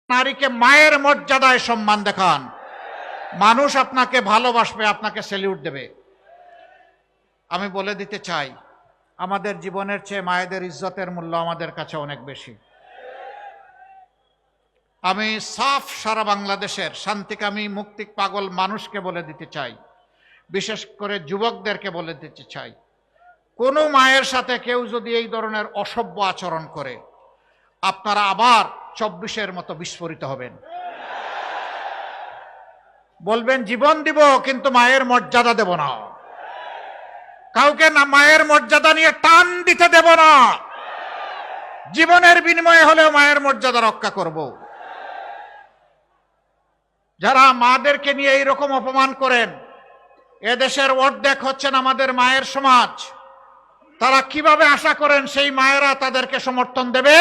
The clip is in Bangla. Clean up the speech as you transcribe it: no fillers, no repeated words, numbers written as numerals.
নারীকে মায়ের মর্যাদায় সম্মান দেখান, মানুষ আপনাকে ভালোবাসবে, আপনাকে স্যালিউট দেবে। আমি বলে দিতে চাই, আমাদের জীবনের চেয়ে মায়েদের ইজ্জতের মূল্য আমাদের কাছে অনেক বেশি। আমি সাফ সারা বাংলাদেশের শান্তিকামী মুক্তি পাগল মানুষকে বলে দিতে চাই, বিশেষ করে যুবকদেরকে বলে দিতে চাই, কোনো মায়ের সাথে কেউ যদি এই ধরনের অসভ্য আচরণ করে, আপনারা আবার 24-এর মতো বিস্ফোরিত হবেন। বলবেন জীবন দিব কিন্তু মায়ের মর্যাদা দেব না, কাউকে না মায়ের মর্যাদা নিয়ে টান দিতে দেব না, জীবনের বিনিময়ে হলেও মায়ের মর্যাদা রক্ষা করব। যারা মাদেরকে নিয়ে এইরকম অপমান করেন, এদেশের অর্ধেক হচ্ছেন আমাদের মায়ের সমাজ, তারা কিভাবে আশা করেন সেই মায়েরা তাদেরকে সমর্থন দেবে?